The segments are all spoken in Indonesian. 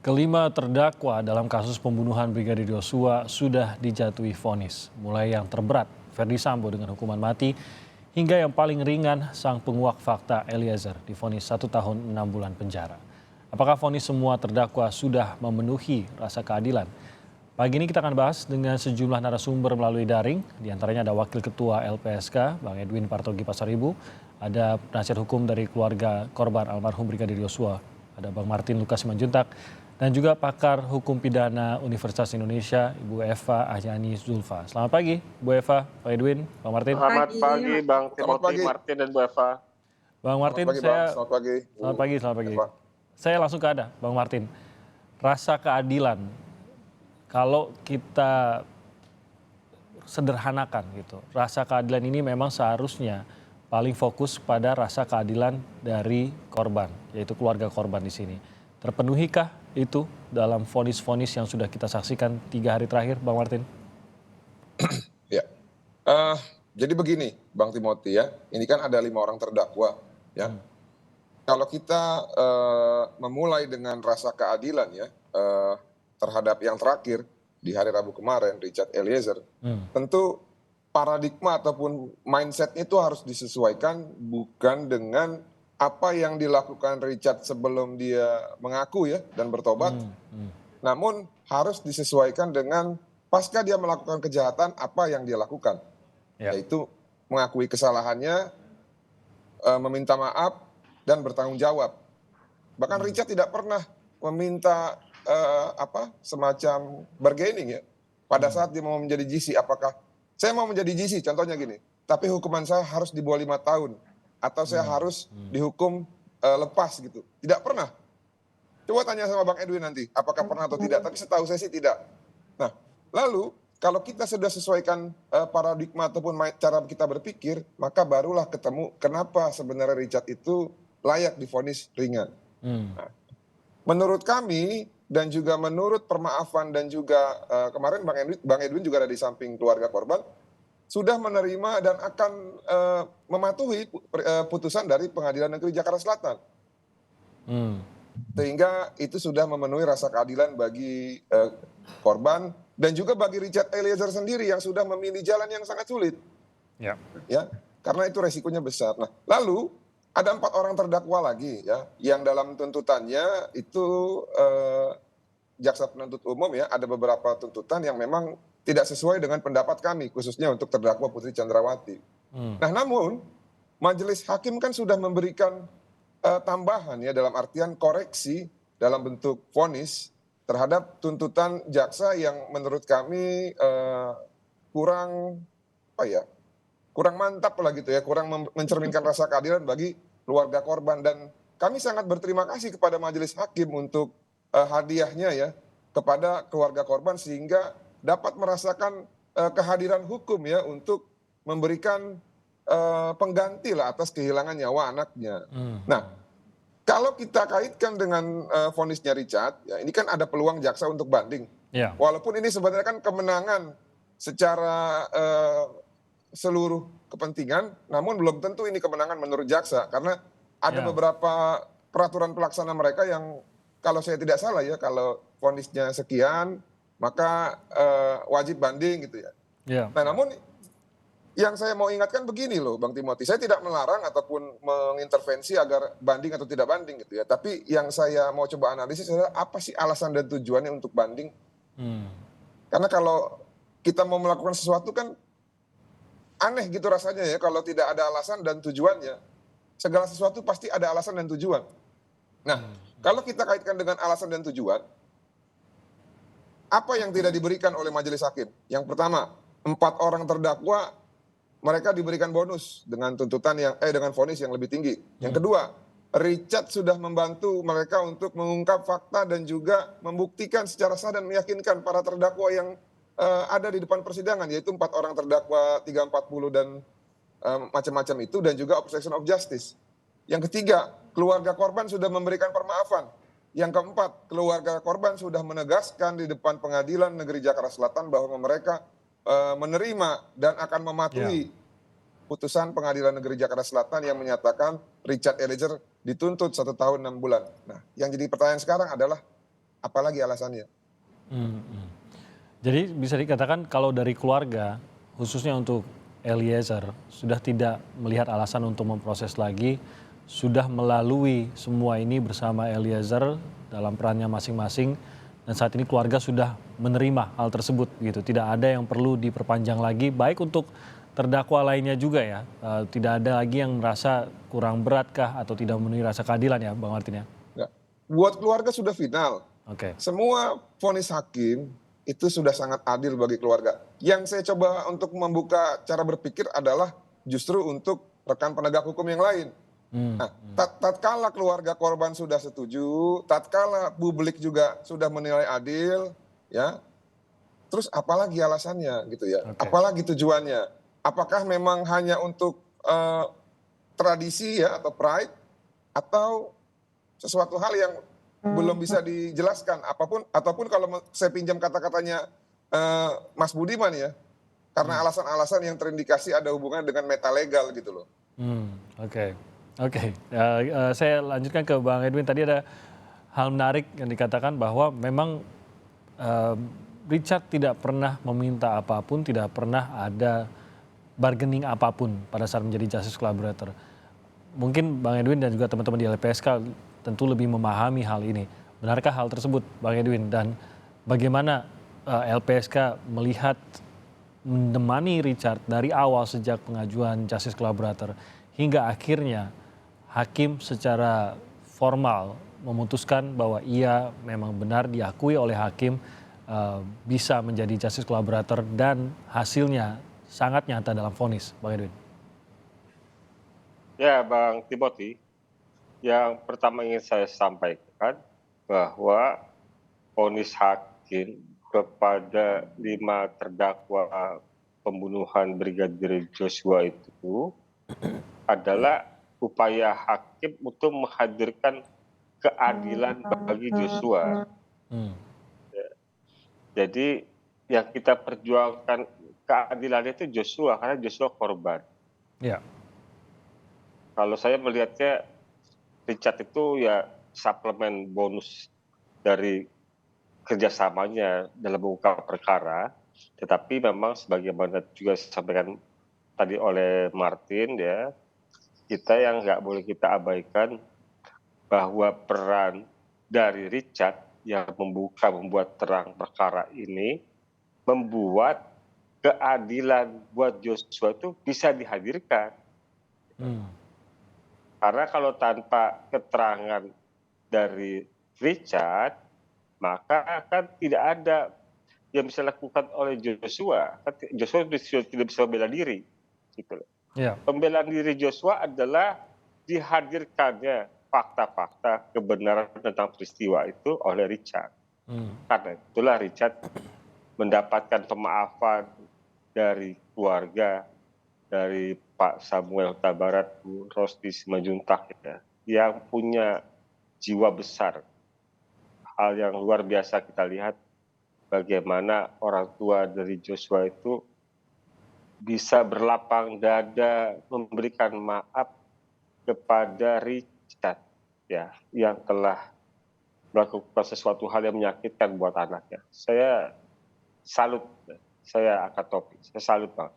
Kelima terdakwa dalam kasus pembunuhan Brigadir Yosua sudah dijatuhi vonis, mulai yang terberat Verdi Sambo dengan hukuman mati hingga yang paling ringan sang penguak fakta Eliezer divonis 1 tahun 6 bulan penjara. Apakah vonis semua terdakwa sudah memenuhi rasa keadilan? Pagi ini kita akan bahas dengan sejumlah narasumber melalui daring, diantaranya ada Wakil Ketua LPSK, Bang Edwin Partogi Pasaribu, ada penasihat hukum dari keluarga korban almarhum Brigadir Yosua, ada Bang Martin Lukas Simanjuntak, dan juga pakar hukum pidana Universitas Indonesia, Ibu Eva Ahyani Zulfa. Selamat pagi, Bu Eva, Pak Edwin, Bang Martin. Selamat pagi Bang Selamat Timothy, pagi. Martin, dan Bu Eva. Bang Selamat Martin, pagi, Bang. Selamat pagi. Selamat pagi. Eva. Saya langsung ke Anda, Bang Martin. Rasa keadilan, kalau kita sederhanakan gitu, rasa keadilan ini memang seharusnya paling fokus pada rasa keadilan dari korban, yaitu keluarga korban di sini. Terpenuhikah itu dalam vonis-vonis yang sudah kita saksikan 3 hari terakhir, Bang Martin? Ya. Jadi begini, Bang Timothy ya, ini kan ada 5 orang terdakwa ya. Kalau kita memulai dengan rasa keadilan ya terhadap yang terakhir di hari Rabu kemarin, Richard Eliezer, tentu paradigma ataupun mindset itu harus disesuaikan bukan dengan apa yang dilakukan Richard sebelum dia mengaku ya dan bertobat, namun harus disesuaikan dengan pasca dia melakukan kejahatan apa yang dia lakukan, yaitu mengakui kesalahannya, meminta maaf dan bertanggung jawab. Bahkan Richard tidak pernah meminta semacam bargaining ya pada saat dia mau menjadi GC. Apakah saya mau menjadi GC, contohnya gini, tapi hukuman saya harus di bawah 5 tahun atau saya harus dihukum lepas gitu. Tidak pernah. Coba tanya sama Bang Edwin nanti, apakah pernah atau tidak. Tapi setahu saya sih tidak. Nah, lalu kalau kita sudah sesuaikan paradigma ataupun cara kita berpikir, maka barulah ketemu kenapa sebenarnya Richard itu layak divonis ringan. Nah, menurut kami dan juga menurut permaafan dan juga kemarin Bang Edwin juga ada di samping keluarga korban, sudah menerima dan akan mematuhi putusan dari Pengadilan Negeri Jakarta Selatan. Sehingga itu sudah memenuhi rasa keadilan bagi korban dan juga bagi Richard Eliezer sendiri yang sudah memilih jalan yang sangat sulit. Ya, karena itu resikonya besar. Nah, lalu ada 4 orang terdakwa lagi ya, yang dalam tuntutannya itu jaksa penuntut umum ya, ada beberapa tuntutan yang memang tidak sesuai dengan pendapat kami, khususnya untuk terdakwa Putri Chandrawati. Nah, namun majelis hakim kan sudah memberikan tambahan ya, dalam artian koreksi dalam bentuk vonis terhadap tuntutan jaksa yang menurut kami kurang mantap lah gitu ya, kurang mencerminkan rasa keadilan bagi keluarga korban. Dan kami sangat berterima kasih kepada majelis hakim untuk hadiahnya ya kepada keluarga korban sehingga dapat merasakan kehadiran hukum ya untuk memberikan pengganti lah atas kehilangan nyawa anaknya. Nah, kalau kita kaitkan dengan vonisnya Richard, ya ini kan ada peluang jaksa untuk banding. Walaupun ini sebenarnya kan kemenangan secara seluruh kepentingan, namun belum tentu ini kemenangan menurut jaksa karena ada beberapa peraturan pelaksana mereka yang kalau saya tidak salah ya, kalau vonisnya sekian maka wajib banding gitu ya. Nah, namun yang saya mau ingatkan begini loh Bang Timothy, saya tidak melarang ataupun mengintervensi agar banding atau tidak banding gitu ya. Tapi yang saya mau coba analisis adalah apa sih alasan dan tujuannya untuk banding. Karena kalau kita mau melakukan sesuatu kan aneh gitu rasanya ya kalau tidak ada alasan dan tujuannya. Segala sesuatu pasti ada alasan dan tujuan. Nah, kalau kita kaitkan dengan alasan dan tujuan, apa yang tidak diberikan oleh majelis hakim? Yang pertama, 4 orang terdakwa mereka diberikan bonus dengan tuntutan dengan vonis yang lebih tinggi. Yang kedua, Richard sudah membantu mereka untuk mengungkap fakta dan juga membuktikan secara sah dan meyakinkan para terdakwa yang ada di depan persidangan, yaitu 4 orang terdakwa 340 dan macam-macam itu, dan juga obstruction of justice. Yang ketiga, keluarga korban sudah memberikan permaafan. Yang keempat, keluarga korban sudah menegaskan di depan Pengadilan Negeri Jakarta Selatan bahwa mereka menerima dan akan mematuhi putusan Pengadilan Negeri Jakarta Selatan yang menyatakan Richard Eliezer dituntut 1 tahun 6 bulan. Nah, yang jadi pertanyaan sekarang adalah apalagi alasannya. Hmm, hmm. Jadi bisa dikatakan kalau dari keluarga, khususnya untuk Eliezer, sudah tidak melihat alasan untuk memproses lagi, sudah melalui semua ini bersama Eliezer dalam perannya masing-masing, dan saat ini keluarga sudah menerima hal tersebut gitu. Tidak ada yang perlu diperpanjang lagi, baik untuk terdakwa lainnya juga ya. Tidak ada lagi yang merasa kurang beratkah atau tidak memenuhi rasa keadilan ya, Bang Martin ya. Ya. Buat keluarga sudah final. Oke. Semua vonis hakim itu sudah sangat adil bagi keluarga. Yang saya coba untuk membuka cara berpikir adalah justru untuk rekan penegak hukum yang lain. Hmm, Nah, tatkala keluarga korban sudah setuju, tatkala publik juga sudah menilai adil, ya, terus apalagi alasannya gitu ya? oke. Apalagi tujuannya? Apakah memang hanya untuk tradisi ya atau pride, atau sesuatu hal yang belum bisa dijelaskan ataupun kalau saya pinjam kata-katanya Mas Budiman ya, karena alasan-alasan yang terindikasi ada hubungan dengan metalegal gitu loh. Oke, oke. Saya lanjutkan ke Bang Edwin. Tadi ada hal menarik yang dikatakan bahwa memang eh, Richard tidak pernah meminta apapun, tidak pernah ada bargaining apapun pada saat menjadi justice collaborator. Mungkin Bang Edwin dan juga teman-teman di LPSK tentu lebih memahami hal ini. Benarkah hal tersebut, Bang Edwin? Dan bagaimana LPSK melihat menemani Richard dari awal sejak pengajuan justice collaborator hingga akhirnya hakim secara formal memutuskan bahwa ia memang benar diakui oleh hakim bisa menjadi justice collaborator dan hasilnya sangat nyata dalam vonis, Bang Edwin. Ya, Bang Timothy, yang pertama ingin saya sampaikan bahwa vonis hakim kepada 5 terdakwa pembunuhan Brigadir Joshua itu adalah upaya hakim untuk menghadirkan keadilan bagi Joshua. Hmm, Jadi yang kita perjuangkan keadilan itu Joshua, karena Joshua korban. ya. Kalau saya melihatnya Richard itu ya suplemen bonus dari kerjasamanya dalam mengungkap perkara, tetapi memang sebagaimana juga disampaikan tadi oleh Martin ya, kita yang nggak boleh kita abaikan bahwa peran dari Richard yang membuat terang perkara ini membuat keadilan buat Joshua itu bisa dihadirkan. Hmm, Karena kalau tanpa keterangan dari Richard, maka kan tidak ada yang bisa dilakukan oleh Joshua. Joshua tidak bisa membela diri. Gitu. ya. Pembelaan diri Joshua adalah dihadirkannya fakta-fakta kebenaran tentang peristiwa itu oleh Richard. Hmm, Karena itulah Richard mendapatkan pemaafan dari keluarga, dari Pak Samuel Huta Barat, Bu Rosti Simanjuntak ya, yang punya jiwa besar. Hal yang luar biasa kita lihat bagaimana orang tua dari Joshua itu bisa berlapang dada memberikan maaf kepada Richard ya, yang telah melakukan sesuatu hal yang menyakitkan buat anaknya. Saya salut, saya angkat topi, saya salut Bang.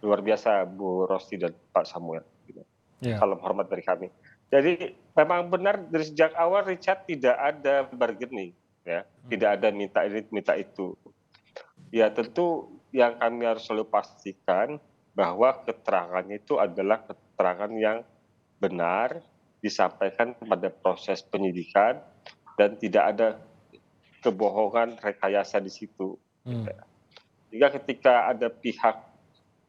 Luar biasa Bu Rosti dan Pak Samuel. ya. Salam hormat dari kami. Jadi memang benar dari sejak awal Richard tidak ada bargaining, ya, tidak ada minta ini minta itu. Ya tentu yang kami harus selalu pastikan bahwa keterangannya itu adalah keterangan yang benar, disampaikan pada proses penyidikan dan tidak ada kebohongan rekayasa di situ. Jika ketika ada pihak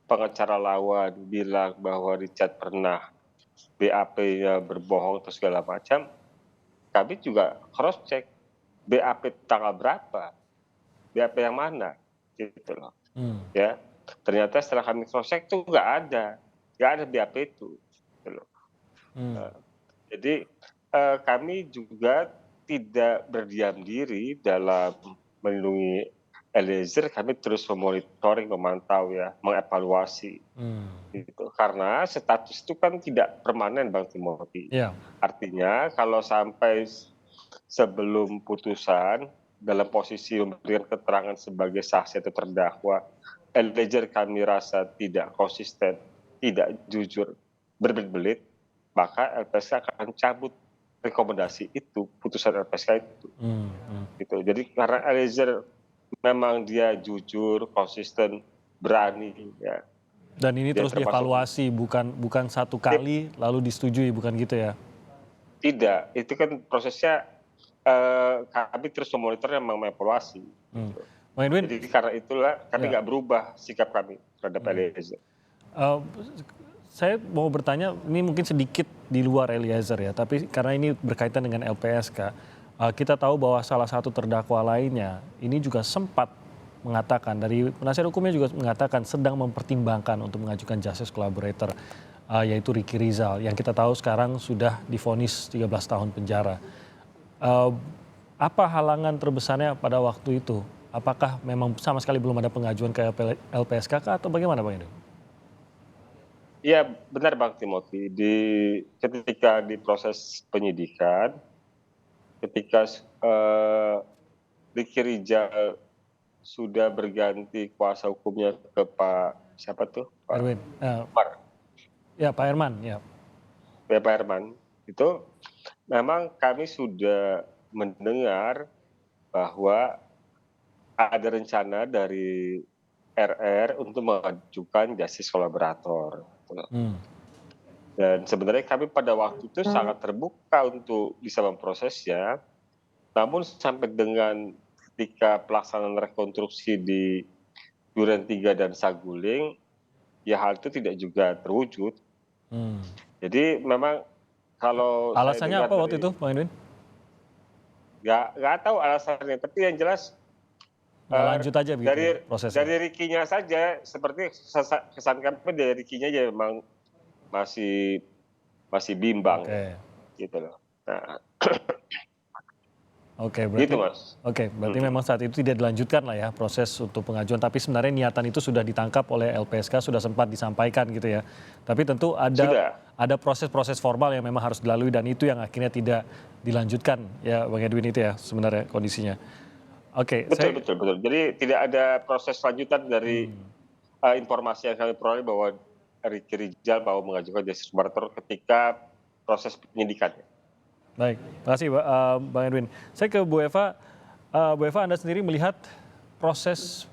pengacara lawan bilang bahwa Richard pernah BAP-nya berbohong atau segala macam, kami juga cross check BAP tanggal berapa, BAP yang mana, gitu loh. Ya, ternyata setelah kami cross check itu nggak ada BAP itu. Gitu loh. Jadi kami juga tidak berdiam diri dalam melindungi Eliezer, kami terus memonitoring, memantau ya, mengevaluasi. Gitu. Karena status itu kan tidak permanen Bang Timothy. Ya. Artinya kalau sampai sebelum putusan dalam posisi memberikan keterangan sebagai saksi atau terdakwa, Eliezer kami rasa tidak konsisten, tidak jujur, berbelit-belit, maka LPSK akan cabut rekomendasi itu, putusan LPSK itu. Gitu. Jadi karena Eliezer memang dia jujur, konsisten, berani, ya. Dan ini Dia terus termasuk dievaluasi, bukan satu kali lalu disetujui, bukan gitu ya? tidak, itu kan prosesnya kami terus memonitor yang mengevaluasi. Gitu. Bang Edwin, Jadi karena itulah kami ya. nggak berubah sikap kami terhadap Eliezer. Saya mau bertanya, ini mungkin sedikit di luar Eliezer ya, tapi karena ini berkaitan dengan LPSK, kita tahu bahwa salah satu terdakwa lainnya ini juga sempat mengatakan, dari penasihat hukumnya juga mengatakan sedang mempertimbangkan untuk mengajukan justice collaborator, yaitu Ricky Rizal, yang kita tahu sekarang sudah divonis 13 tahun penjara. Apa halangan terbesarnya pada waktu itu? Apakah memang sama sekali belum ada pengajuan ke LPSK atau bagaimana Bang Edwin? Iya benar Bang Timothy, ketika di proses penyidikan, ketika Ricky Rizal sudah berganti kuasa hukumnya ke Pak siapa tuh? Pak Erwin, ya Pak Herman, ya. Pak Herman, itu memang kami sudah mendengar bahwa ada rencana dari RR untuk mengajukan justice collaborator. Dan sebenarnya kami pada waktu itu sangat terbuka untuk bisa memprosesnya, namun sampai dengan ketika pelaksanaan rekonstruksi di Duren 3 dan Saguling, ya hal itu tidak juga terwujud. Jadi memang kalau Alasannya saya dengar apa waktu itu, Bang Edwin? nggak tahu alasannya, tapi yang jelas Nggak lanjut aja begitu ya, prosesnya? dari Ricky-nya saja, seperti kesan kami dari Ricky-nya aja memang masih bimbang, gitu loh. Nah, gitu Mas. Berarti memang saat itu tidak dilanjutkan lah ya proses untuk pengajuan, tapi sebenarnya niatan itu sudah ditangkap oleh LPSK, sudah sempat disampaikan gitu ya. Tapi tentu ada proses-proses formal yang memang harus dilalui dan itu yang akhirnya tidak dilanjutkan ya Bang Edwin, itu ya sebenarnya kondisinya. Betul. Jadi tidak ada proses lanjutan dari informasi yang kami peroleh bahwa Ricky Rizal mau mengajukan justice collaborator ketika proses penyidikannya. Baik, terima kasih Bang Edwin. Saya ke Bu Eva. Bu Eva, Anda sendiri melihat proses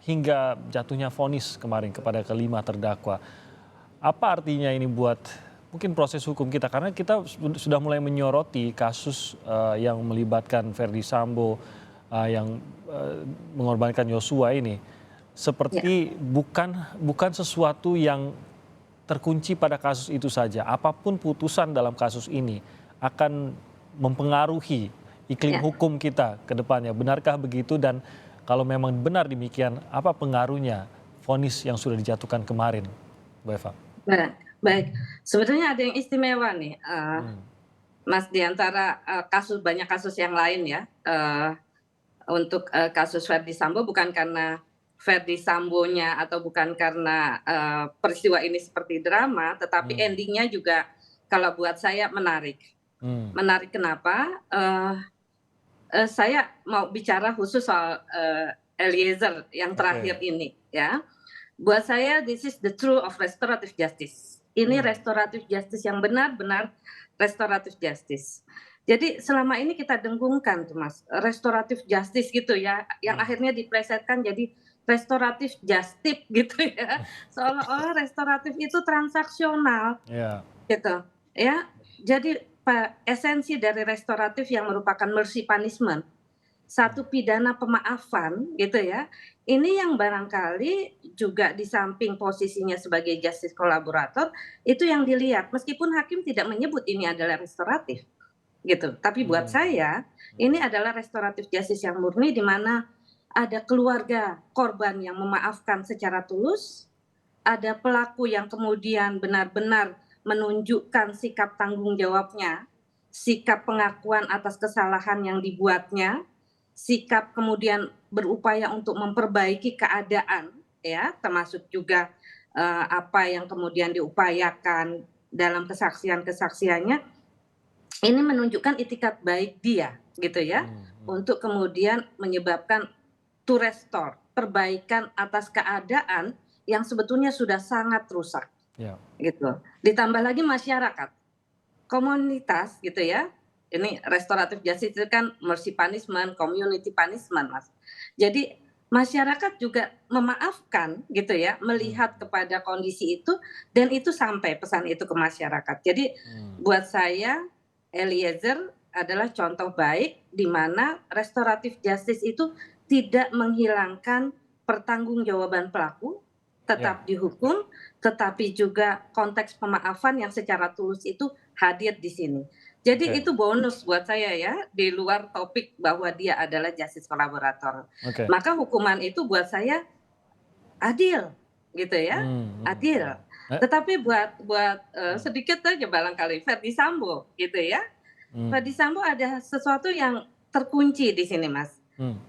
hingga jatuhnya vonis kemarin kepada kelima terdakwa. Apa artinya ini buat mungkin proses hukum kita? Karena kita sudah mulai menyoroti kasus yang melibatkan Ferdy Sambo, yang mengorbankan Yosua ini. Seperti bukan sesuatu yang terkunci pada kasus itu saja. Apapun putusan dalam kasus ini akan mempengaruhi iklim hukum kita ke depannya. Benarkah begitu, dan kalau memang benar demikian, apa pengaruhnya vonis yang sudah dijatuhkan kemarin, Bu Eva? Baik. Sebetulnya ada yang istimewa nih, Mas, di antara banyak kasus yang lain ya. Untuk kasus Ferdy Sambo, bukan karena Ferdy Sambonya atau bukan karena peristiwa ini seperti drama, tetapi endingnya juga kalau buat saya menarik. Menarik kenapa? Saya mau bicara khusus soal Eliezer yang terakhir ini ya. Buat saya this is the truth of restorative justice. Ini restorative justice yang benar-benar restorative justice. Jadi selama ini kita dengungkan tuh Mas, restoratif justice gitu ya, yang akhirnya diplesetkan jadi restoratif justip gitu ya, seolah-olah restoratif itu transaksional, gitu ya. Jadi esensi dari restoratif yang merupakan mercy punishment, satu pidana pemaafan gitu ya, ini yang barangkali juga di samping posisinya sebagai justice collaborator itu yang dilihat, meskipun hakim tidak menyebut ini adalah restoratif gitu. Tapi buat saya ini adalah restoratif justice yang murni, di mana ada keluarga korban yang memaafkan secara tulus, ada pelaku yang kemudian benar-benar menunjukkan sikap tanggung jawabnya, sikap pengakuan atas kesalahan yang dibuatnya, sikap kemudian berupaya untuk memperbaiki keadaan ya, termasuk juga apa yang kemudian diupayakan dalam kesaksian-kesaksiannya. Ini menunjukkan itikat baik dia gitu ya, untuk kemudian menyebabkan to restore, perbaikan atas keadaan yang sebetulnya sudah sangat rusak Ya. gitu. Ditambah lagi masyarakat, komunitas gitu ya. Ini restoratif justice itu kan mercy punishment, community punishment, Mas. Jadi masyarakat juga memaafkan gitu ya, melihat kepada kondisi itu dan itu sampai pesan itu ke masyarakat. Jadi buat saya Eliezer adalah contoh baik di mana restoratif justice itu tidak menghilangkan pertanggungjawaban pelaku, tetap dihukum, tetapi juga konteks pemaafan yang secara tulus itu hadir di sini. Jadi itu bonus buat saya ya, di luar topik bahwa dia adalah justice kolaborator. Maka hukuman itu buat saya adil, gitu ya, adil. Tetapi buat sedikit aja barangkali Ferdy Sambo, gitu ya. Ferdy Sambo ada sesuatu yang terkunci di sini, Mas.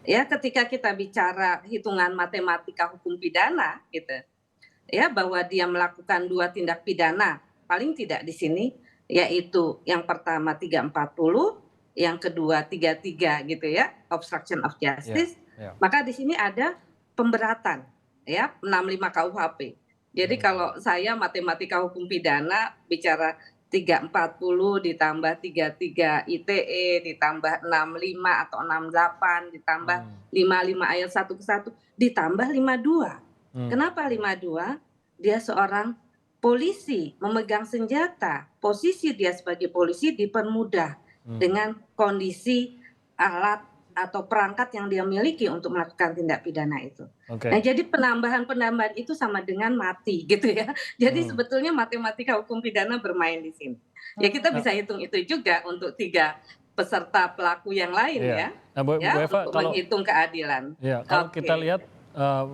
Ya, ketika kita bicara hitungan matematika hukum pidana, gitu, ya, bahwa dia melakukan 2 tindak pidana, paling tidak di sini, yaitu yang pertama 340, yang kedua 33 gitu ya, obstruction of justice. Maka di sini ada pemberatan ya, 65 KUHP. Jadi kalau saya matematika hukum pidana bicara 340 ditambah 33 ITE ditambah 65 atau 68 ditambah 55 ayat 1 ke 1 ditambah 52. Kenapa 52? Dia seorang polisi memegang senjata, posisi dia sebagai polisi dipermudah dengan kondisi alat atau perangkat yang dia miliki untuk melakukan tindak pidana itu. Nah, jadi penambahan itu sama dengan mati gitu ya. Jadi sebetulnya matematika hukum pidana bermain di sini. Ya kita bisa hitung itu juga untuk 3 peserta pelaku yang lain ya. Nah, Bu ya Eva, untuk menghitung keadilan. Ya, kalau kita lihat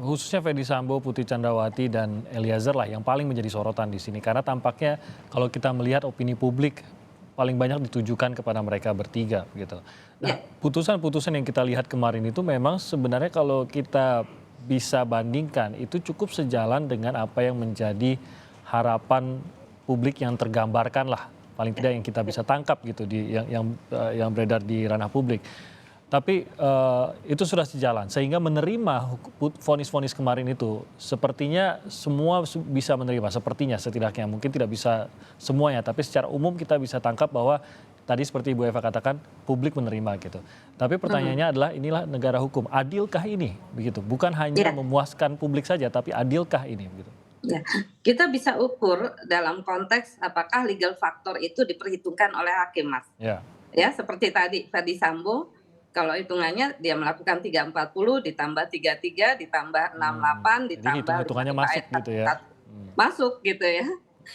khususnya Ferdy Sambo, Putri Candrawati dan Eliezer lah yang paling menjadi sorotan di sini karena tampaknya kalau kita melihat opini publik paling banyak ditujukan kepada mereka bertiga gitu. Nah, putusan-putusan yang kita lihat kemarin itu memang sebenarnya kalau kita bisa bandingkan itu cukup sejalan dengan apa yang menjadi harapan publik yang tergambarkan lah paling tidak yang kita bisa tangkap gitu di yang beredar di ranah publik. Tapi itu sudah sejalan sehingga menerima vonis-vonis kemarin itu sepertinya semua bisa menerima, sepertinya setidaknya mungkin tidak bisa semuanya tapi secara umum kita bisa tangkap bahwa tadi seperti Ibu Eva katakan publik menerima gitu. Tapi pertanyaannya adalah inilah negara hukum, adilkah ini begitu? Bukan hanya memuaskan publik saja tapi adilkah ini begitu? Ya, kita bisa ukur dalam konteks apakah legal factor itu diperhitungkan oleh hakim, Mas. Ya, seperti tadi Ferdy Sambo kalau hitungannya dia melakukan 340 ditambah 33 ditambah 68 ditambah hitungannya masuk gitu ya. Masuk gitu ya.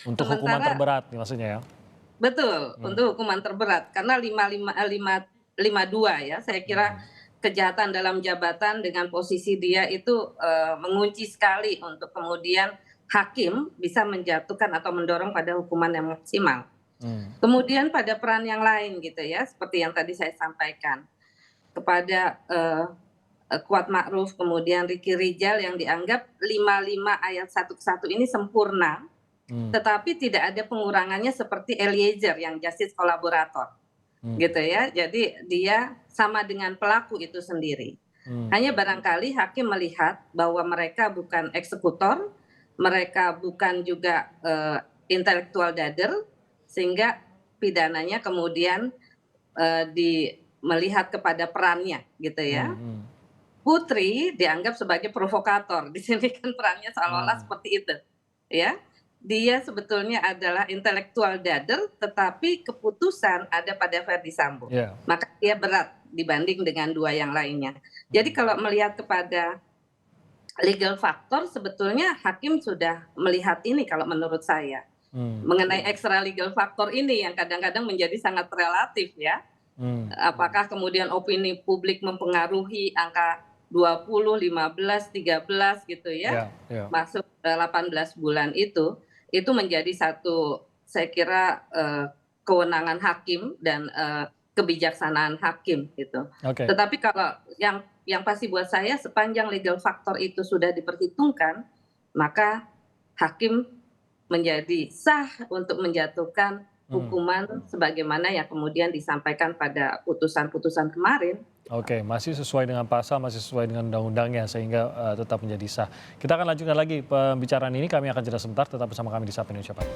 Untuk hukuman terberat maksudnya ya. Betul, untuk hukuman terberat karena 52 ya. Saya kira kejahatan dalam jabatan dengan posisi dia itu mengunci sekali untuk kemudian hakim bisa menjatuhkan atau mendorong pada hukuman yang maksimal. Kemudian pada peran yang lain gitu ya, seperti yang tadi saya sampaikan. Kepada Kuat Ma'ruf kemudian Ricky Rijal yang dianggap 55 ayat 1 ke 1 ini sempurna, tetapi tidak ada pengurangannya seperti Eliezer yang justice kolaborator, gitu ya. Jadi dia sama dengan pelaku itu sendiri. Hanya barangkali hakim melihat bahwa mereka bukan eksekutor, mereka bukan juga intelektual dader, sehingga pidananya kemudian melihat kepada perannya gitu ya. Putri dianggap sebagai provokator. Di sini kan perannya seolah-olah seperti itu. Ya. Dia sebetulnya adalah intelektual dader tetapi keputusan ada pada Ferdy Sambo. Maka dia berat dibanding dengan 2 yang lainnya. Jadi kalau melihat kepada legal factor sebetulnya hakim sudah melihat ini kalau menurut saya. Mengenai extra legal factor ini yang kadang-kadang menjadi sangat relatif ya. Apakah kemudian opini publik mempengaruhi angka 20, 15, 13 gitu ya, masuk 18 bulan itu menjadi satu saya kira kewenangan hakim dan kebijaksanaan hakim gitu. Tetapi kalau yang pasti buat saya sepanjang legal factor itu sudah diperhitungkan, maka hakim menjadi sah untuk menjatuhkan hukuman sebagaimana yang kemudian disampaikan pada putusan-putusan kemarin. Oke, masih sesuai dengan pasal, masih sesuai dengan undang-undangnya sehingga tetap menjadi sah. Kita akan lanjutkan lagi pembicaraan ini, kami akan jeda sebentar, tetap bersama kami di Sapa Indonesia Pagi.